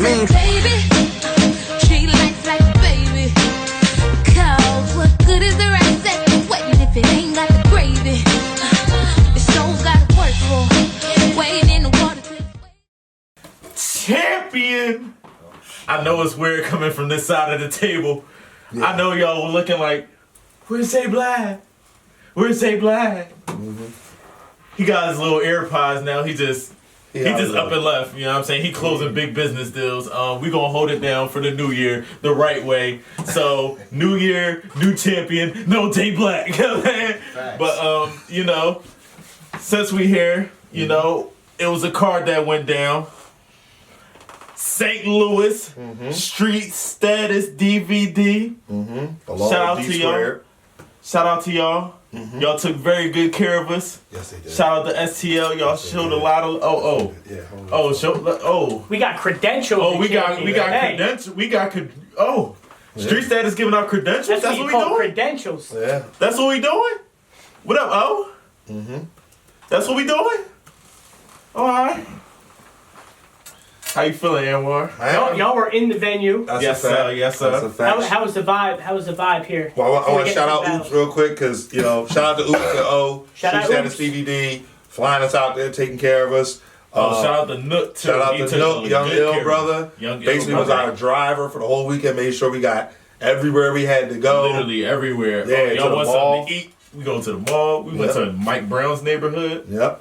mean, baby, treat life like a baby. Cause what good is the rice at the wedding if it ain't got the gravy? The soul's gotta work for waiting in the water till Champion. I know it's weird coming from this side of the table. Yeah. I know y'all were looking like, where's Zay Black? Where's Zay Black? Mm-hmm. He got his little AirPods now. He just up and left. You know what I'm saying? He closing big business deals. We gonna hold it down for the new year the right way. So new year, new champion, no Zay Black. But you know, since we here, you know, it was a card that went down. St. Louis Street Status DVD. Shout out to y'all. Shout out to y'all. Y'all took very good care of us. Yes, they did. Shout out to STL. Y'all showed a lot of we got credentials. We got credentials. Street Status giving out credentials. That's what we doing. Credentials. Yeah. That's what we doing. What up, O? That's what we doing. All right. How you feeling, Anwar? Y'all were in the venue. Yes, sir. Yes, sir. That's a fact. How was the vibe? How was the vibe here? Well, I want to shout out Oops real quick because, you know, shout out to Oops and O. Shout out Status DVD, flying us out there, taking care of us. Shout out to Nook, too. Shout out to Nook, Young Ill brother. Basically was our driver for the whole weekend, made sure we got everywhere we had to go. Literally everywhere. Yeah, y'all want something to eat? We go to the mall. We went to Mike Brown's neighborhood. Yep.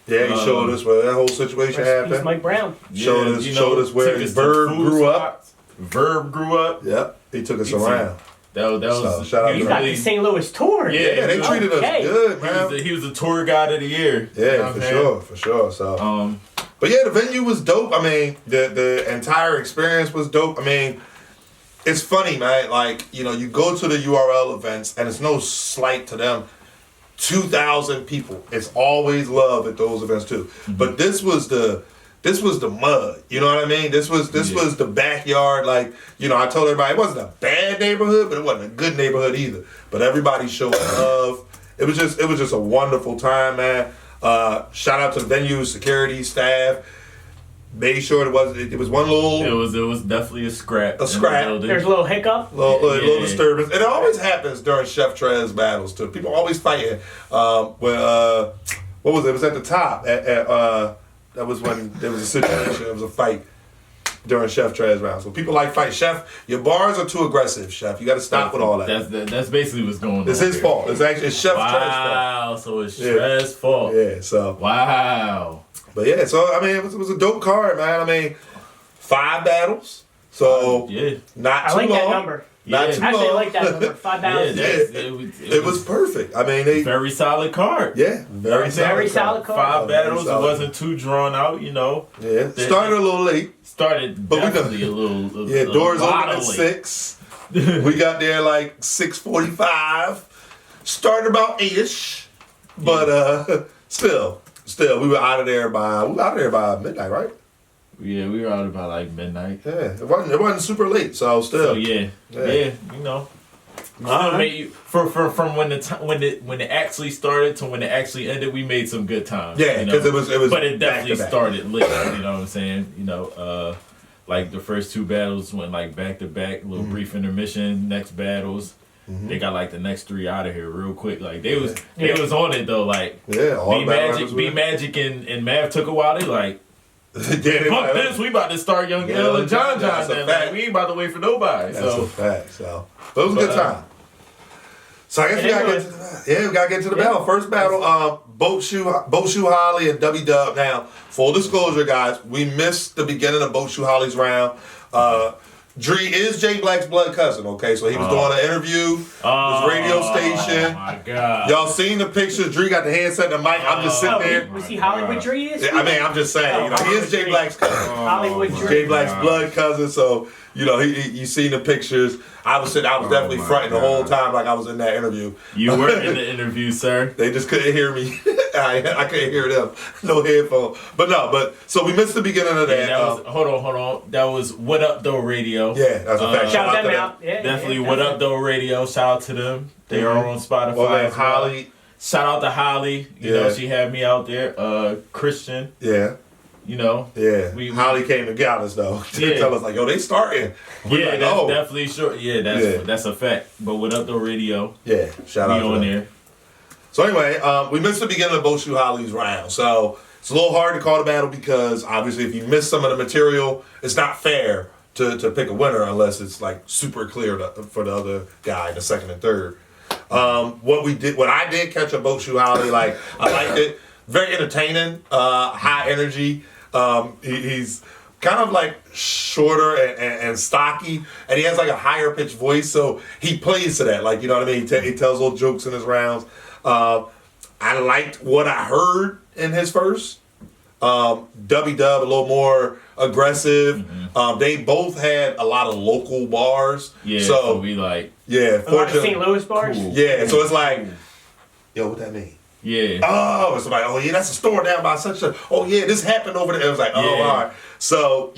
Yeah, he showed us where that whole situation happened. Mike Brown. Showed us where his Verb grew up. Verb grew up. Yep. He took us around. That was shout out to got the St. Louis tour. Yeah, they treated us good, man. He was the tour guide of the year. Yeah, for sure. So, but yeah, the venue was dope. I mean, the entire experience was dope. I mean, it's funny, man. Like, you know, you go to the URL events, and it's no slight to them. 2,000 people. It's always love at those events too. But this was the mud. You know what I mean? This was the backyard. Like, you know, I told everybody it wasn't a bad neighborhood, but it wasn't a good neighborhood either. But everybody showed love. It was just a wonderful time, man. Shout out to the venue, security, staff. Made sure it was one little. It was definitely a scrap. There's a little hiccup. Little disturbance. It always happens during Chef Trez battles too. People always fighting. What was it? It was at the top. That was when there was a situation. There was a fight during Chef Trez round. So people like fight. Chef, your bars are too aggressive, Chef. You got to stop with all that. That's basically what's going on. It's his fault. It's Chef Trez's fault. Wow, so it's Trez's fault. Yeah, so. Wow. But yeah, so I mean, it was a dope card, man. I mean, 5 battles. So, not too long. I like that number. Not too long. Actually, I like that number. 5 battles. It was perfect. I mean, very solid card. Yeah, very solid card. 5 battles. It wasn't too drawn out, you know. Yeah, started a little late. But definitely a little. Yeah, doors open at 6. We got there like 6:45. Started about 8ish, but still, we were out of there by midnight, right? Yeah, we were out about like midnight. Yeah, it wasn't super late, so still. So yeah, you know. From when it actually started to when it actually ended, we made some good times. Yeah, because it was. But it definitely started lit. You know what I'm saying? You know, like the first 2 battles went like back to back, little brief intermission. Next battles, they got like the next 3 out of here real quick. Like they was on it though. Like B Magic and Mav took a while. They like. Fuck this, we about to start Young Ill and John then. Like, we ain't about to wait for nobody. That's a fact. So it was a good time. So I guess we gotta get to the battle. First battle, Boat Shoe Holly and W Dub. Now, full disclosure, guys, we missed the beginning of Boat Shoe Holly's round. Dree is Jay Black's blood cousin, okay? So he was doing an interview, his radio station. Oh my God. Y'all seen the pictures? Dree got the headset and the mic. I'm just sitting there. Was he Hollywood Dree? I mean, I'm just saying, you know, he is Jay Black's cousin. Hollywood Dree. Jay Black's blood cousin, so, you know, you seen the pictures. I was definitely fronting the whole time like I was in that interview. You were in the interview, sir. They just couldn't hear me. I couldn't hear them. No headphone. But so we missed the beginning of that. Hold on. That was What Up Though Radio. Yeah, that's a fact. Shout them out. Definitely What Up Though Radio. Shout out to them. They are on Spotify. Holly. Shout out to Holly. You know, she had me out there. Christian. Yeah. You know. Yeah. We Holly came to get us though. To tell us like, yo, they starting. Yeah, like, that's definitely sure. Yeah, Yeah. that's a fact. But with Up Though Radio, Yeah. Shout we out to on them. there. So anyway, we missed the beginning of Boshu Holly's round. So it's a little hard to call the battle because obviously if you miss some of the material, it's not fair to pick a winner unless it's like super clear for the other guy, the second and third. What I did catch a Boshu Holly, like I liked it. Very entertaining, high energy. He's kind of like shorter and stocky, and he has like a higher pitched voice, so he plays to that. Like, you know what I mean? He tells little jokes in his rounds. I liked what I heard in his first. W Dub a little more aggressive. Mm-hmm. They both had a lot of local bars. Yeah, so we like. Yeah, A lot of St. Louis bars. Cool. Yeah, so it's like, yo, what that mean? Yeah. Oh, it's like, oh yeah, that's a store down by such a. Oh yeah, this happened over there. It was like, oh, Yeah. all right. So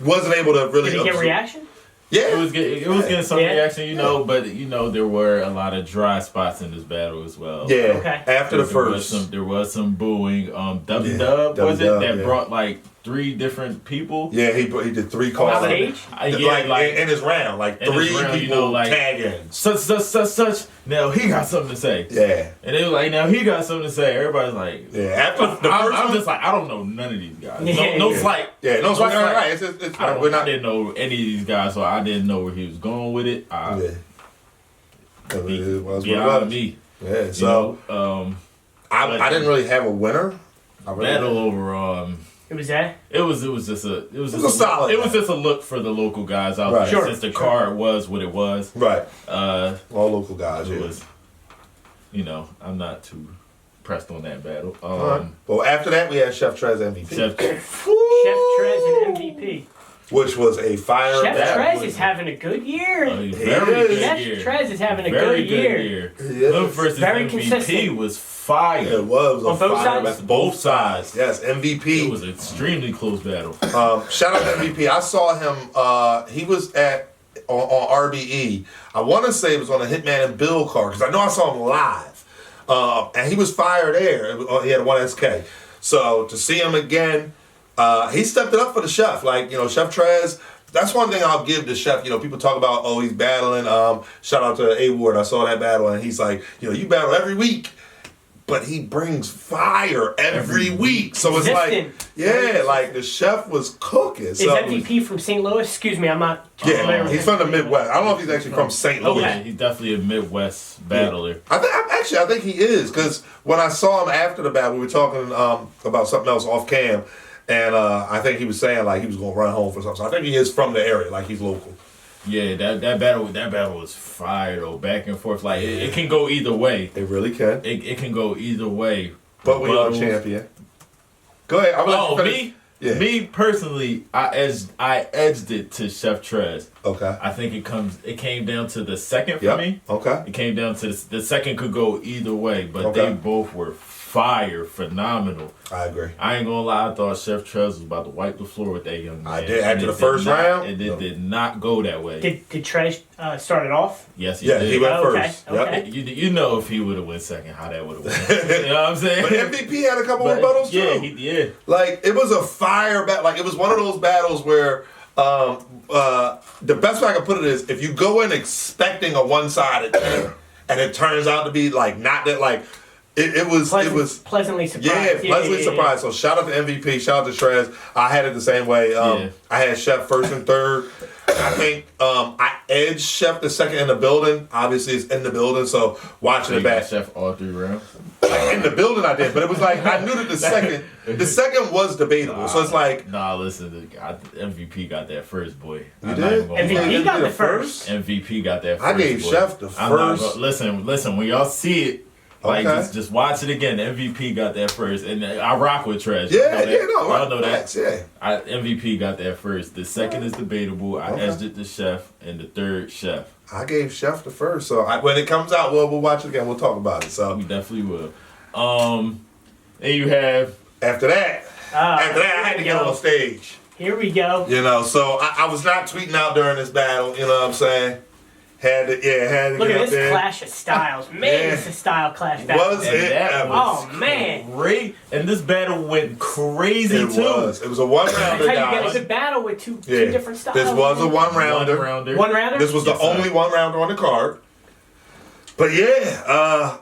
wasn't able to really. Did he get absorb- reaction? Yeah, It was getting some Yeah. reaction, but there were a lot of dry spots in this battle as well. yeah. Okay. After the There was first, there was some booing. W Yeah, Dub was it W-Dub, that yeah. brought like 3 different people? yeah, he did 3 calls. On stage? Like in his round, like in his 3 round, people like tagging. such. Now he got something to say. Yeah, And it was like, now he got something to say. Everybody's like, yeah. After the first I'm one, just like, I don't know none of these guys. Yeah. No slight. yeah, no, it's Right, right. right. It's I fine. We're not. didn't know any of these guys, so I didn't know where he was going with it. Yeah. It was what it Beyond was. me. Yeah, You so know, I didn't really have a winner. I really battle over. It was that? It was just a a solid It was battle. just a look for the local guys out Right. there Sure, since the sure. card was what it was. Right, Uh, all local guys. it Yeah. was, I'm not too pressed on that battle. All right. Well, after that we had Chef Trez MVP, Chef, Chef Trez and MVP. which was a fire Chef battle. Trez is having a good year. very is. good Chef year. Trez is having a Very good year. Yes. Him versus Very MVP consistent. was fire. It was On a both fire sides? battle. Both sides. Yes, MVP. It was an extremely close battle. Shout out to MVP. I saw him. He was on RBE. I want to say it was on a Hitman and Bill card because I know I saw him live, and he was fire there. He had a 1SK. So to see him again, he stepped it up for the chef. Like Chef Trez. That's one thing I'll give the chef. People talk about, oh, he's battling. Shout out to A Ward. I saw that battle, and he's like, you battle every week. But he brings fire every week. So it's Consistent. like, yeah, like the chef was cooking. Is So MVP from St. Louis? Excuse me, I'm not. yeah, familiar with he's from the Midwest. I don't know if he's actually from St. Louis. Okay. He's definitely a Midwest battler. I think he is because when I saw him after the battle, we were talking about something else off cam, and I think he was saying like he was going to run home for something. So I think he is from the area, like he's local. Yeah, that battle was fire though, back and forth. Like it can go either way. They really can. It can go either way. But we are Rebuttals. champion. Go ahead. I'm gonna let you finish. Me? Yeah. Me personally, I edged it to Chef Trez. Okay. I think it came down to the second for Yep. me. Okay. It came down to the second could go either way, but Okay. they both were fire, phenomenal. I agree. I ain't gonna lie, I thought Chef Trez was about to wipe the floor with that young man. I did. After And the it first did not- round? and it No. did not go that way. Did Trez start it off? Yes, he Yeah, did. he went Okay, first. okay. Yep. You know if he would have went second, how that would have went. You know what I'm saying? But MVP had a couple But, rebuttals yeah, too. yeah. Like it was a fire battle. Like it was one of those battles where the best way I can put it is if you go in expecting a one-sided thing and it turns out to be like not that like it was Pleasantly surprised. yeah, pleasantly surprised. So shout out to MVP, shout out to Trez. I had it the same way. I had Chef first and third. I think I edged Chef the second in the building. Obviously, it's in the building, so watching it back. Chef all 3 rounds. Like, in the building, I did, but it was like I knew that the second was debatable. So it's like Nah, listen, MVP got that first, boy. you I'm did. not even gonna lie. MVP got did the first. MVP got that first. I gave boy. Chef the I'm not first. listen, when y'all see it, like Okay. just watch it again. MVP got that first, and I rock with Trez. Yeah, Y'all know that. facts, yeah. MVP got that first. The second is debatable. I Okay. edged it to Chef, and the third Chef. I gave Chef the first, so when it comes out, we'll watch it again. We'll talk about it. So We definitely will. And you have after that, I had to get on stage. Here we go. So I was not tweeting out during this battle. You know what I'm saying? Had to get Look at up this there. clash of styles. Man, Yeah. it's a style clash. Back Was then. it? that ever. was Oh, man. great. And this battle went crazy It too. was. It was a one-rounder, That's how you get guys. a good battle with two Yeah. different styles. This was a one-rounder. One-rounder. One rounder? This was the Yes, sir. only one-rounder on the card. But yeah,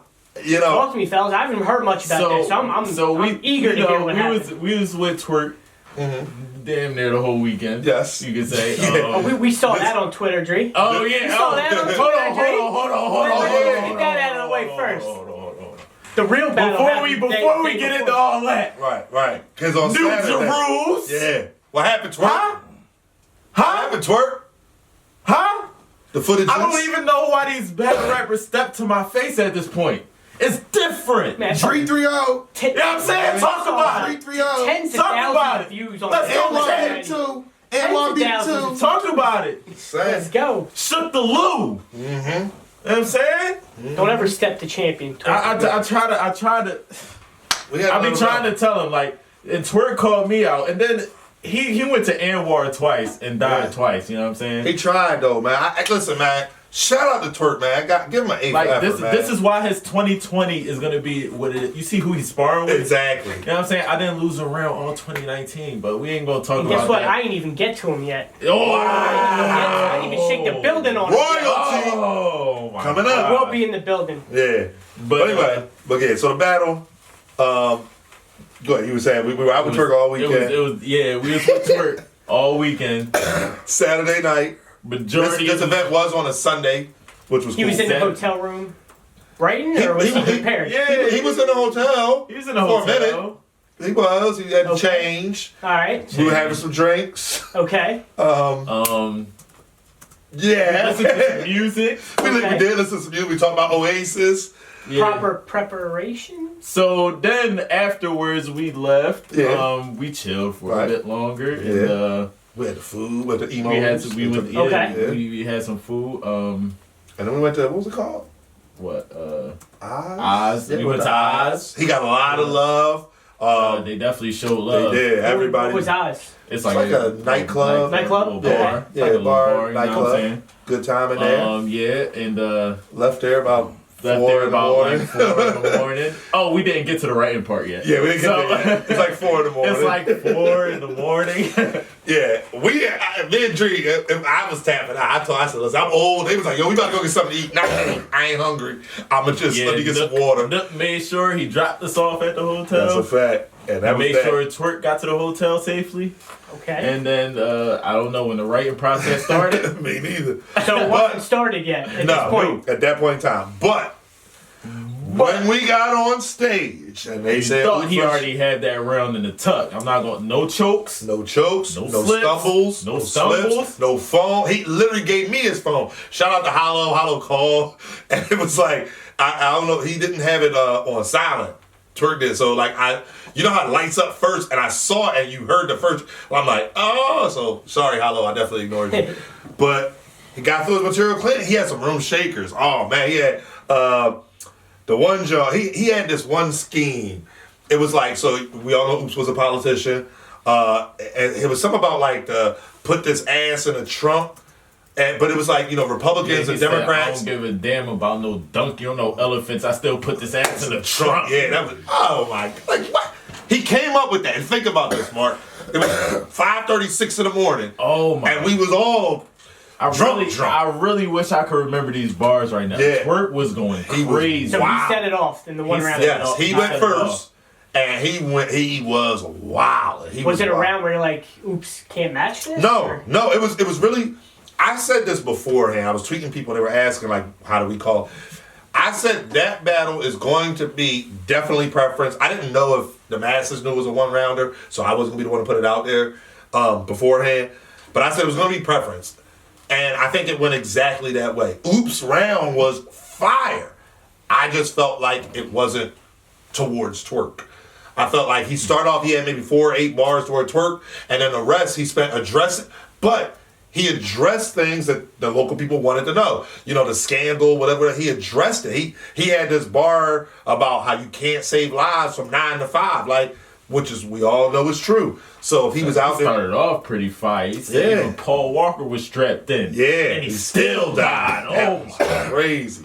you know, Talk to me, fellas. I haven't heard much about this, so I'm eager to hear what happened. We was with Twerk damn near the whole weekend. Yes. You could say. Yeah. Oh, we saw that on Twitter, Dre. Oh yeah. You saw that on hold Twitter, on, Dre? hold on. Let's get that out of the way first. The real battle. Before we get into all that, right. Because on New Saturday, rules. yeah. What happened, Twerk? Huh? What Huh? happened, Twerk? Huh? The footage. I don't even know why these battle rappers step to my face at this point. It's different. Man, Dree 3-0. You know what I'm saying? Talk about it. 3-0. Tens of Talk about thousands it. of views on Let's the go, channel man. already. NYB2. Tens of NYB2. thousands. Talk about it. Let's go. Shook the Lou. You know what I'm saying? Don't ever step to champion. I try to. We had I be another trying round. to tell him like, and Twerk called me out, and then he went to Anwar twice and died Yeah. twice. You know what I'm saying? He tried though, man. Listen, man. Shout out to Twerk, man. Give him an A for Like effort, man. this is why his 2020 is gonna be what it is. You see who he's sparring with. exactly. You know what I'm saying? I didn't lose a round all 2019, but we ain't gonna talk And about guess what? that. I ain't even get to him yet. Oh, I didn't even shake the building on him yet. Royalty Oh, my Coming up. God. We'll be in the building. Yeah. But anyway, but yeah. So the battle. Go ahead. You were saying we were out with Twerk all weekend. It was we was with Twerk all weekend. Saturday night. Majority This of event was on a Sunday, which was He cool. was in the Seven. hotel room writing, or was he prepared? Yeah, He was in the hotel. He was in the for a minute. hotel. He was. He had to Okay. change. All right. We were having some drinks. Okay. Yeah. Listen to some music. we Okay. did listen to some music. We talked about Oasis. Yeah. Proper preparation. So then afterwards we left. Yeah. We chilled for Right. a bit longer. Yeah. And We had the food. We had the emos. we had some, Okay. we had some food. And then we went to, what was it called? What? Oz. Oz. Yeah, We went to Oz. He got a lot of love. They definitely showed They love. did. Everybody. What was Oz? It's It's like a nightclub. Nightclub? little bar. Yeah, Like a little bar, you know what I'm nightclub. saying? Good time in there. Yeah, and Left there about left 4 there in the about morning. like 4 in the morning. Oh, we didn't get to the writing part yet. Yeah, we didn't get So- there yet. It's like 4 in the morning. It's like 4 in the morning. Yeah, me and Dree, if I was tapping out, I said, listen, I'm old. They was like, yo, we about to go get something to eat. Nah, I ain't hungry. I'ma just let me get some water. Nook made sure he dropped us off at the hotel. That's a fact. And that was Made that. sure Twerk got to the hotel safely. Okay. And then I don't know when the writing process started. Me neither. So it wasn't started yet at this No, point. at that point in time. But when we got on stage and they He said thought he Uthrash- already had that round in the tuck. I'm not going no chokes. no chokes, No no slips, stumbles, no slips, stumbles. no phone. He literally gave me his phone. Shout out to Hollow call. And it was like, I don't know, he didn't have it on silent. Twerk did. So like you know how it lights up first and I saw it and you heard the first, I'm like, oh, so sorry, Hollow, I definitely ignored you. But he got through his material clean. He had some room shakers. Oh man, he had the one jaw. He had this one scheme. It was like, so we all know Oops was a politician. And it was something about like put this ass in a trunk. But it was like, you know, Republicans He and said, Democrats. I don't give a damn about no donkey or no elephants. I still put this ass in the trunk. Yeah, that was, oh my, like what? He came up with that. And think about this, Mark. It was 5:36 in the morning. Oh my. And we was all drunk. I really wish I could remember these bars right now. Yeah. Twerk was going He was- crazy. So Wow. he set it off in the one He round. set it Yes, off. he I went said first. And he was wild. He Was it a wild. round where you're like, oops, can't match this? No, Or- no, it was really. I said this beforehand. I was tweeting people. They were asking like, "How do we call it?" I said that battle is going to be definitely preference. I didn't know if the masses knew it was a one rounder, so I wasn't gonna be the one to put it out there beforehand. But I said it was gonna be preference, and I think it went exactly that way. Oops round was fire. I just felt like it wasn't towards Twerk. I felt like he started off, he had maybe 4 or 8 bars toward Twerk, and then the rest he spent addressing. But he addressed things that the local people wanted to know. You know, the scandal, whatever, he addressed it. He had this bar about how you can't save lives from 9 to 5. Like, which is we all know is true. So if he was out there, started off pretty fire. He said even Paul Walker was strapped in. Yeah, and he still died. Oh, my crazy.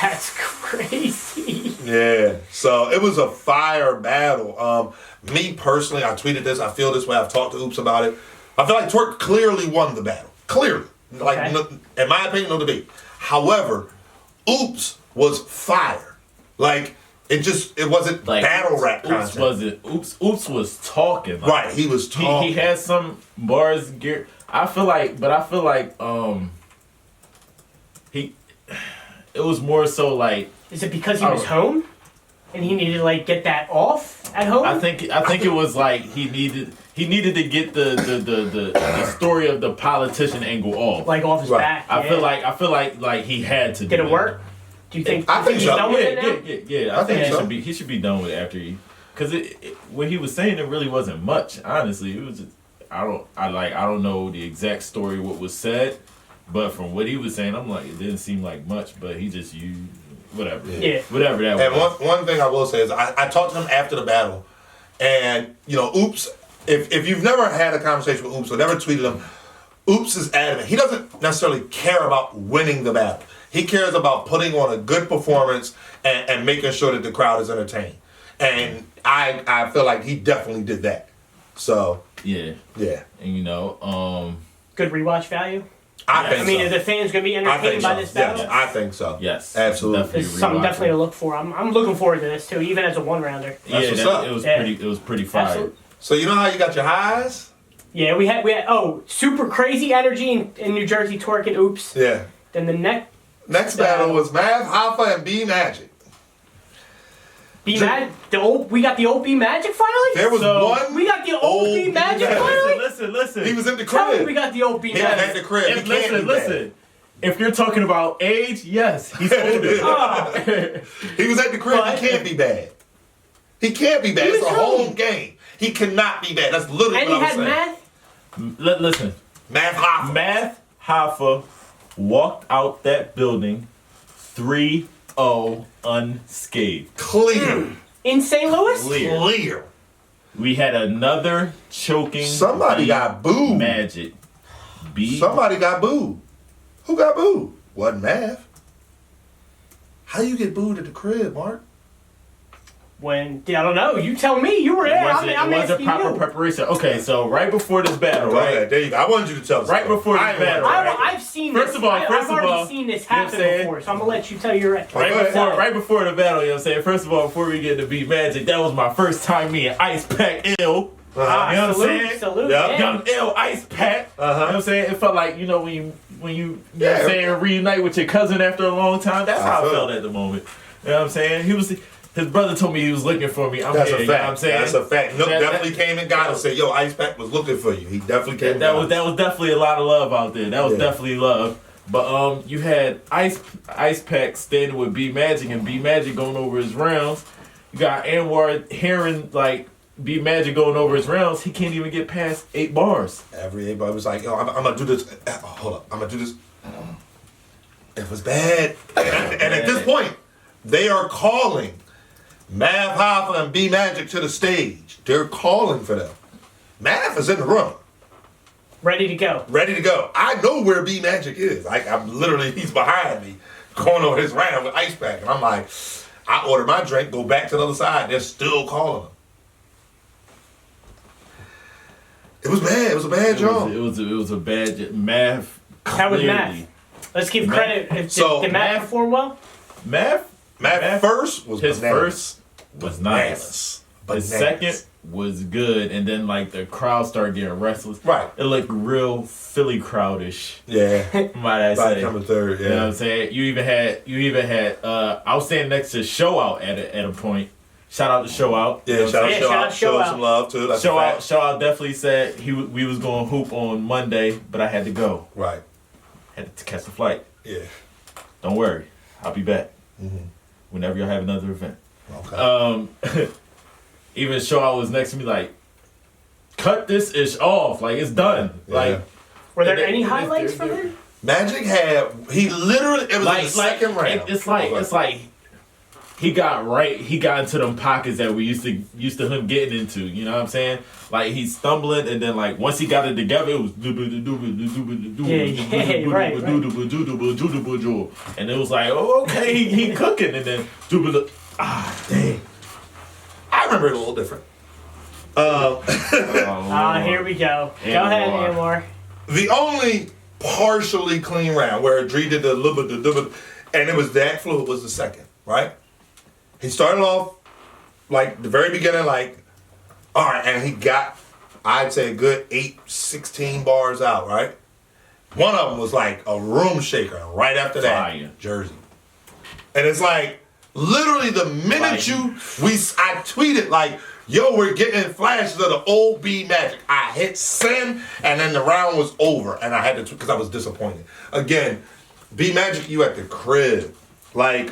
That's crazy. Yeah. So it was a fire battle. Me personally, I tweeted this. I feel this way. I've talked to Oops about it. I feel like Twork clearly won the battle. Clearly. Like, no, in my opinion, no debate. However, Oops was fire. Like, it wasn't like, battle rap content. Oops was talking. Like, right, he was talking. He had some bars gear. I feel like it was more so like. Is it because he was home? And he needed to like get that off at home? I think it was like he needed to get the story of the politician angle off. Like off his back. I feel like he had to. Did it work? Do you think? I think he's so. done with it now? Yeah. I think he should be done with it after he, because what he was saying, it really wasn't much. Honestly, it was just, I don't know the exact story what was said, but from what he was saying, I'm like, it didn't seem like much, but he just used whatever. Yeah. Whatever that and was. And one thing I will say is I talked to him after the battle, and Oops, if you've never had a conversation with Oops or never tweeted him, Oops is adamant. He doesn't necessarily care about winning the battle. He cares about putting on a good performance and making sure that the crowd is entertained. And I feel like he definitely did that. So yeah. And good rewatch value. I mean, are the fans gonna be entertained by this battle? Yes, I think so. Yes, absolutely. It's something definitely to look for. I'm looking forward to this too, even as a one rounder. That's what's up. It was pretty fire. Absolutely. So you know how you got your highs? Yeah, we had super crazy energy in New Jersey, Twork and Oops. Yeah. Then the next battle was Mav Hoffa and B Magic. We got the old B Magic finally? There was one. We got the old B Magic finally? Listen. He was in the crib. Tell me we got the old B Magic. He was at the crib. Listen. If you're talking about age, yes, he's older. He was at the crib. He can't be bad. He can't be bad. It's a home game. He cannot be bad. That's literally what I'm saying. And he had math? Listen. Mav Hoffa. Mav Hoffa walked out that building 3-0 unscathed. Clear. In St. Louis? Clear. We had another choking. Somebody got booed. Magic. Somebody got booed. Who got booed? Wasn't Mav. How you get booed at the crib, Mark? I don't know. You tell me. You were there. It wasn't proper preparation. Okay, so right before this battle, right? There you go. I wanted you to tell us. Right before this battle. I've seen this. I've already seen this happen before, so I'm going to let you tell your right before the battle, you know what I'm saying? First of all, before we get to Beat Magic, that was my first time meeting Ice Pack Ill. You know what I'm saying? Salute, Young Ill Ice Pack. You know what I'm saying? It felt like, when you know what I'm saying, reunite with your cousin after a long time. That's how I felt at the moment. You know what I'm saying? His brother told me he was looking for me. That's a fact. You know what I'm saying? That's a fact. Nook definitely came and got him and said, yo, Ice Pack was looking for you. He definitely came. That was definitely a lot of love out there. That was definitely love. But you had Ice Pack standing with B Magic and B Magic going over his rounds. You got Anwar hearing like B Magic going over his rounds. He can't even get past 8 bars. Everybody was like, yo, I'm gonna do this. Hold up, I'm gonna do this. It was bad. And at this point, they are calling Mav Hoffa and B Magic to the stage. They're calling for them. Mav is in the room. Ready to go. I know where B Magic is. I'm literally, he's behind me, going over his round with Ice Pack. And I'm like, I order my drink, go back to the other side. They're still calling him. It was bad. It was a bad job. It was a bad Mav. How was Mav? Let's give credit. Did Mav perform well? Mav first was his bananas. first was nice. His second was good, and then like the crowd started getting restless. Right. It looked real Philly crowdish. Yeah. Might I say? Coming third. Yeah. You know what I'm saying? You even had. I was standing next to Show Out at a point. Shout out to Show Out. Yeah. Shout out. Show some love too. That's Show Out definitely said we was going to hoop on Monday, but I had to go. Right. Had to catch the flight. Yeah. Don't worry, I'll be back. Mm-hmm. Whenever y'all have another event. Okay. Even Show Out was next to me like, cut this ish off. Like, it's done. Yeah. Like, were there any highlights from him? Magic had, he literally, it was like, in the second round. It's like he got into them pockets that we used to him getting into. You know what I'm saying? Like he's stumbling, and then like once he got it together, it was and it was like, oh, okay, he cooking, and then dang. I remember it a little different. Here we go. Go ahead, Anwar. The only partially clean round where Dre did the little bit, and it was Dak Fluid was the second, right? He started off like the very beginning, like, all right, and he got, I'd say, a good 16 bars out, right? One of them was like a room shaker. Right after that, Jersey. And it's like, literally the minute I tweeted like, yo, we're getting flashes of the old B Magic. I hit send, and then the round was over, and I had to, because I was disappointed. Again, B Magic, you at the crib. Like,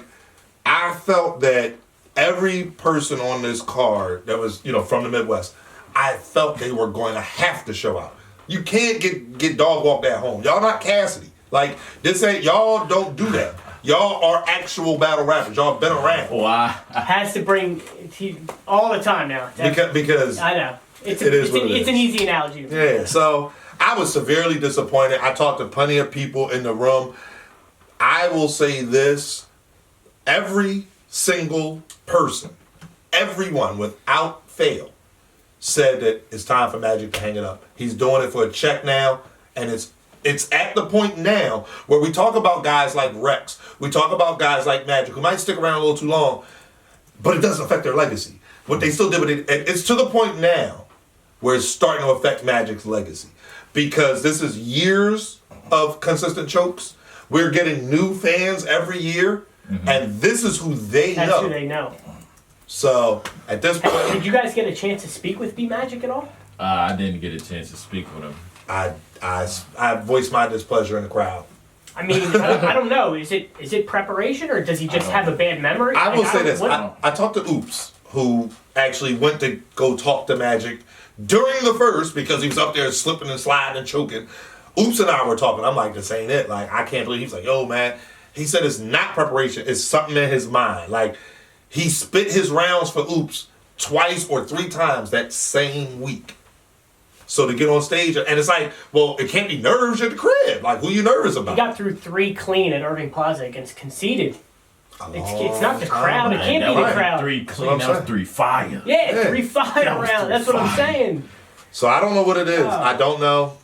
I felt that every person on this card that was, from the Midwest, I felt they were going to have to show out. You can't get dog walked at home. Y'all not Cassidy. Like, this ain't, y'all don't do that. Y'all are actual battle rappers. Y'all been around. Wow. Has to bring all the time now. Because I know. It's an easy analogy. Yeah, so I was severely disappointed. I talked to plenty of people in the room. I will say this. Every single person, everyone without fail, said that it's time for Magic to hang it up. He's doing it for a check now, and it's at the point now where we talk about guys like Rex, we talk about guys like Magic, who might stick around a little too long, but it doesn't affect their legacy. What they still did with it, it's to the point now where it's starting to affect Magic's legacy. Because this is years of consistent chokes. We're getting new fans every year, and this is who they know. That's who they know. So, at this point... Did you guys get a chance to speak with B Magic at all? I didn't get a chance to speak with him. I voiced my displeasure in the crowd. I mean, I don't know. Is it preparation, or does he just have a bad memory? I will say this. I talked to Oops, who actually went to go talk to Magic during the first, because he was up there slipping and sliding and choking. Oops and I were talking. I'm like, this ain't it. Like, I can't believe. He's like, yo, man. He said it's not preparation. It's something in his mind. Like, he spit his rounds for Oops twice or 3 times that same week. So to get on stage, and it's like, well, it can't be nerves at the crib. Like, who you nervous about? He got through 3 clean at Irving Plaza against Conceited. It's not the crowd. It can't be the crowd. 3 clean, that was 3 fire. Yeah, 3 fire rounds. That's what I'm saying. So I don't know what it is. I don't know.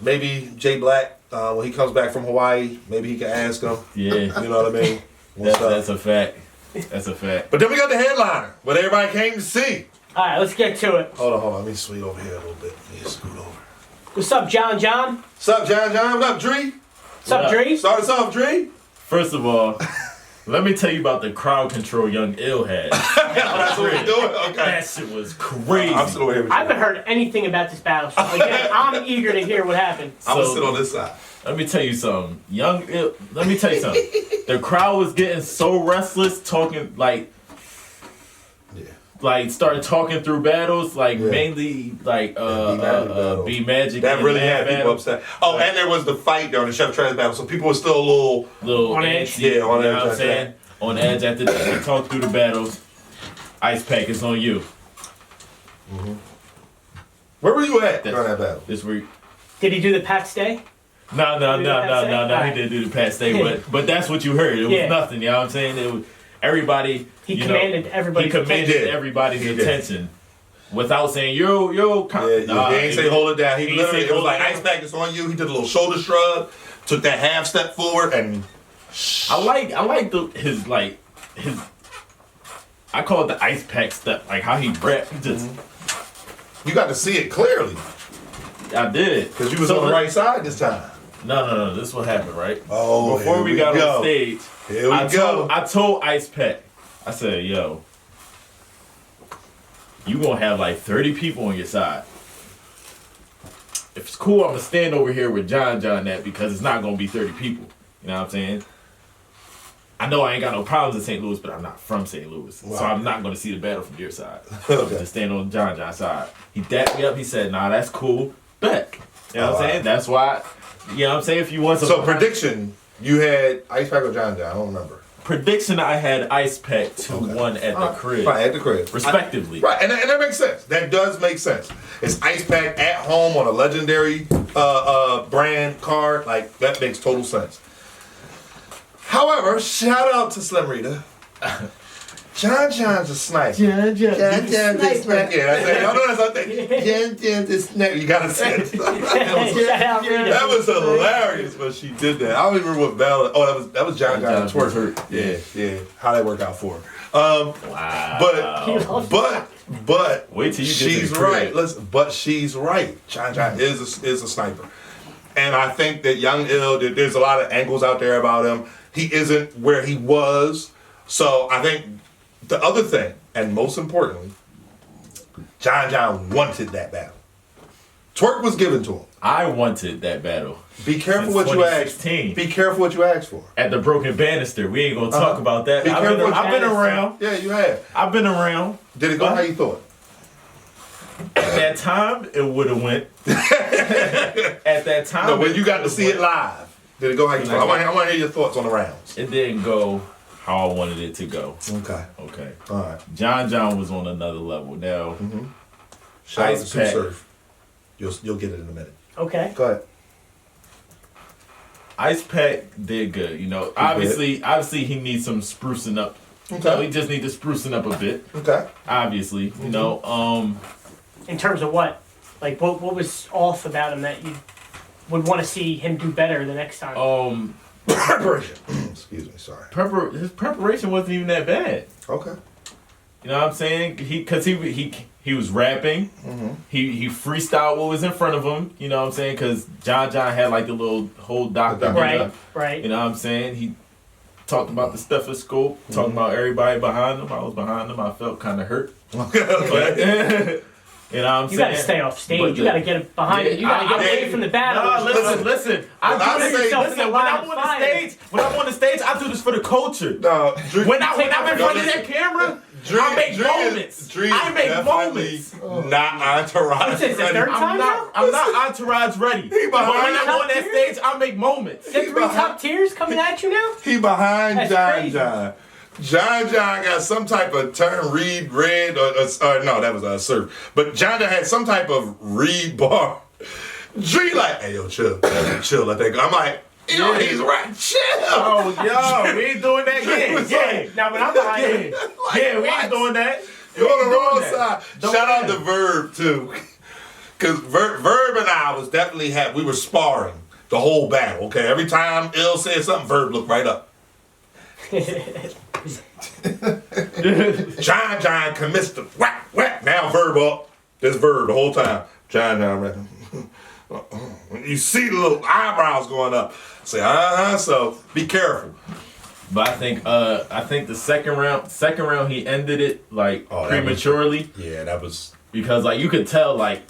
Maybe Jay Black, when he comes back from Hawaii, maybe he can ask him. Yeah. You know what I mean? That's a fact. That's a fact. But then we got the headliner, what everybody came to see. All right, let's get to it. Hold on. Let me sweep over here a little bit. Let me scoot over. What's up, John? What's up, John? What up, Dre? What's up, Dre? Start us off, Dre. First of all, let me tell you about the crowd control Young Ill had. That's what we're doing? Okay. That shit was crazy. I'm still here with you. I haven't heard anything about this battle. So again, I'm eager to hear what happened. I'm going to sit on this side. Let me tell you something. Let me tell you something. The crowd was getting so restless, talking started talking through battles, mainly B Magic. That really had people upset. Oh, and there was the fight during the Chef Trez battle, so people were still a little on edge. Yeah, on edge. You know what I'm saying? On edge after they talk through the battles. Ice Pack is on you. Mm-hmm. Where were you at during that battle? This week. Did he do the Pat Stay? No. He didn't do the Pat Stay, but that's what you heard. It was nothing. You know what I'm saying? It was everybody. He commanded everybody's attention without saying yo. He ain't say hold it down. He literally it was like Ice Pack is on you. He did a little shoulder shrug, took that half step forward, and I like his I call it the Ice Pack step, like how he rapped. He just you got to see it clearly. I did, because you was on the right side this time. No. This is what happened, right? Oh, before we got on stage, I told Ice Pack, I said, yo, you gonna have like 30 people on your side. If it's cool, I'm gonna stand over here with John that, because it's not gonna be 30 people. You know what I'm saying? I know I ain't got no problems in St. Louis, but I'm not from St. Louis. Wow. So I'm not gonna see the battle from your side. I'm gonna stand on John's side. He dapped me up, he said, nah, that's cool. Bet. You know what I'm saying? That's why, you know what I'm saying? If you want some... So prediction, you had Ice Pack or John? I don't remember. prediction, I had Ice Pack 2-1 at the crib. Right, at the crib. Respectively. Right, and that makes sense. That does make sense. It's Ice Pack at home on a legendary brand card. Like, that makes total sense. However, shout out to Slim Rita. John John's a sniper. John John's a sniper. Yeah, y'all know that's what I'm thinking. John John's a sniper. You gotta say it. That was hilarious when she did that. I don't even remember what battle. Oh, that was John John's twerk. Yeah. How that work out for her. Wow. But wait till you get she's to the crib. right. Listen, but she's right. John John is a sniper, and I think that Young Ill. There's a lot of angles out there about him. He isn't where he was. So I think the other thing, and most importantly, John John wanted that battle. Twerk was given to him. I wanted that battle. Be careful what you ask. Be careful what you ask for. At the Broken Banister. We ain't gonna talk about that. I've been around. Yeah, you have. I've been around. Did it go how you thought? At that time, it would have went. At that time. No, when you got to see it live, did it go how you thought? I want to hear your thoughts on the rounds. It didn't go how I wanted it to go. Okay. All right. John was on another level. Now, Shout out Ice to Pack. Sue Surf. You'll get it in a minute. Okay. Go ahead. Ice Pack did good. You know, obviously he needs some sprucing up. Okay. You know, he just needs to sprucing up a bit. Okay. Obviously, you know. In terms of what? Like, what was off about him that you would want to see him do better the next time? Preparation. Excuse me. Sorry. His preparation wasn't even that bad. Okay. You know what I'm saying? He was rapping. He freestyled what was in front of him. You know what I'm saying? Because John had like the little whole document. Right. You know what I'm saying? He talked about the stethoscope, talking about everybody behind him. I was behind him. I felt kind of hurt. Okay. You know what I'm saying? You gotta stay off stage. You gotta get behind it. You gotta get away from the battle. No, listen. When I'm on the stage, I do this for the culture. No, when I'm in front of that camera, I make moments. I make moments. Not entourage Is it the third time now? I'm not entourage ready. But when I'm on that stage, I make moments. Is there 3 top tiers coming at you now? He behind That's John crazy. John. John got some type of turn read red or no, that was surf. But John had some type of read bar. Dre like, hey yo, chill, let that go. I'm like, yo, he's right, chill. Oh, yo, we ain't doing that again. Yeah. Now when I'm behind you, Yeah, we ain't doing that. You're on the wrong side. Don't Shout out matter. to Verb too. Cause Verb and I was definitely we were sparring the whole battle. Okay, every time Ill said something, Verb looked right up. John commits the whack. Now Verb up. This Verb the whole time. John. You see the little eyebrows going up. Say, so be careful. But I think the second round he ended it like prematurely. That was Because like you could tell like,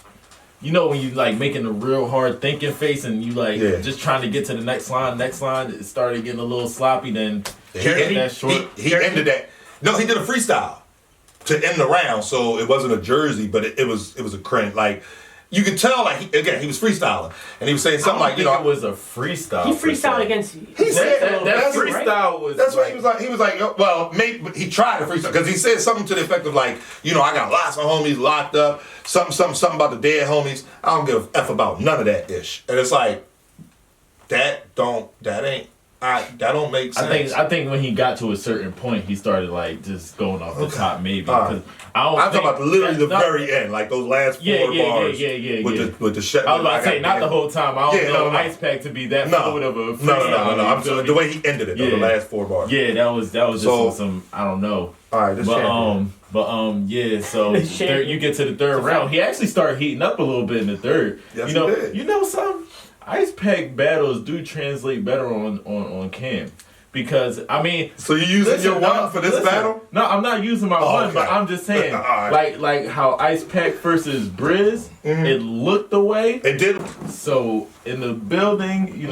you know when you like making a real hard thinking face and you like just trying to get to the next line, it started getting a little sloppy. Then he ended that. No, he did a freestyle to end the round, so it wasn't a jersey, but it was a cringe. Like you could tell, like he was freestyling, and he was saying something like, it was a freestyle. he freestyled against. He said that freestyle was. That's what he was like. He was like, well, maybe he tried to freestyle because he said something to the effect of like, I got lots of homies locked up. Something about the dead homies. I don't give a f about none of that ish. And it's like, that don't make sense. I think when he got to a certain point, he started like just going off the top maybe. I'm talking about literally the very end, like those last 4 bars. With the shit. I was about to say not the whole time. I don't know Ice Pack to be that fluid of a freestyle. No. I'm sorry, the way he ended it, the last 4 bars. Yeah, that was just some I don't know. All right, this yeah. So you get to the third round. He actually started heating up a little bit in the third. Yes, he did. You know something? Ice Pack battles do translate better on cam. Because I mean, so you using your one for this battle? No, I'm not using my one, but I'm just saying, right. like how Ice Pack versus Briz, it looked the way it did. So in the building,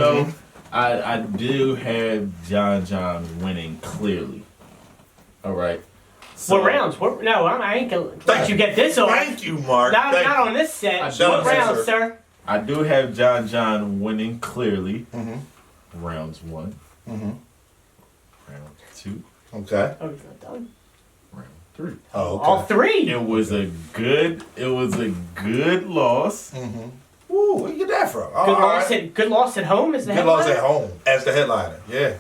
I do have John winning clearly. All right. So, what rounds? No, I ain't gonna let you get this over. Thank you, Mark. Not on this set. What rounds, sir? I do have John winning clearly. Rounds 1. Round 2. Okay. Oh, he's not done. Round 3. Oh, okay. All three. It was a good loss. Mm-hmm. Ooh, where you get that from? Oh, Good loss at home is the Good loss headline? at home as the headliner. Yeah.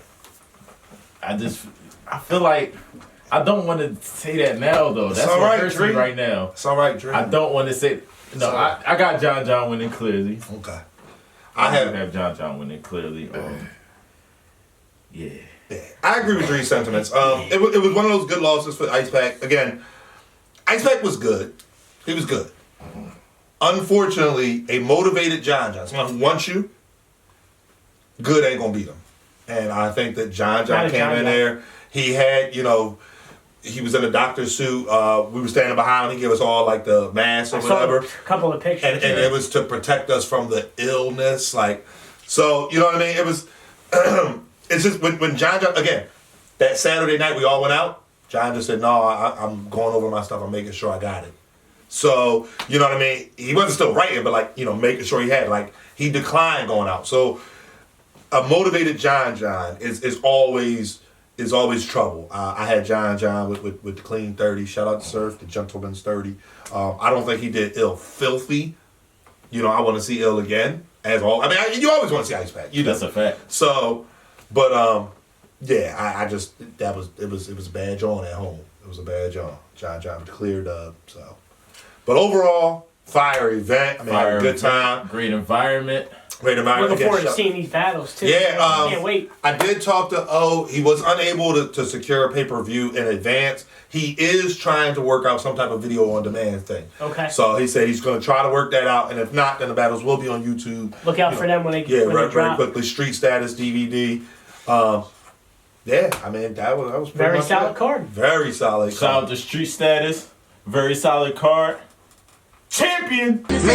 I feel like I don't want to say that now though. That's all what right, hurts me Dream. right now. It's all right, Dream. I don't want to say. No, I got John winning clearly. Okay. I have John winning clearly. Yeah. Yeah, I agree with Dre's sentiments. It was one of those good losses for Ice Pack. Again, Ice Pack was good. He was good. Unfortunately, a motivated John, someone who wants you, good ain't gonna beat him. And I think that John came in there. He had, he was in a doctor's suit. We were standing behind him. He gave us all like the mask or whatever. A couple of pictures. And it was to protect us from the illness. So, you know what I mean? It was, it's just when John, again, that Saturday night we all went out, John just said, no, I'm going over my stuff. I'm making sure I got it. So, you know what I mean? He wasn't still writing, but making sure he had, he declined going out. So, a motivated John is always trouble. I had John with the clean 30. Shout out to Surf, the gentleman's 30. I don't think he did ill filthy. I want to see ill again. As all, you always want to see Ice Pack. That's a fact. So, but yeah, I just it was a bad John at home. It was a bad John. John cleared up. So, but overall, fire event. Had a good time. Great environment. Looking forward to seeing these battles too. Yeah, can't wait. I did talk to O. He was unable to secure a pay-per-view in advance. He is trying to work out some type of video on demand thing. Okay. So he said he's going to try to work that out, and if not, then the battles will be on YouTube. Look out for them when they very drop. quickly. Street Status DVD. Yeah, that was pretty Very much solid it. card. Very solid. Shout out to Street Status. Very solid card. Champion. Baby,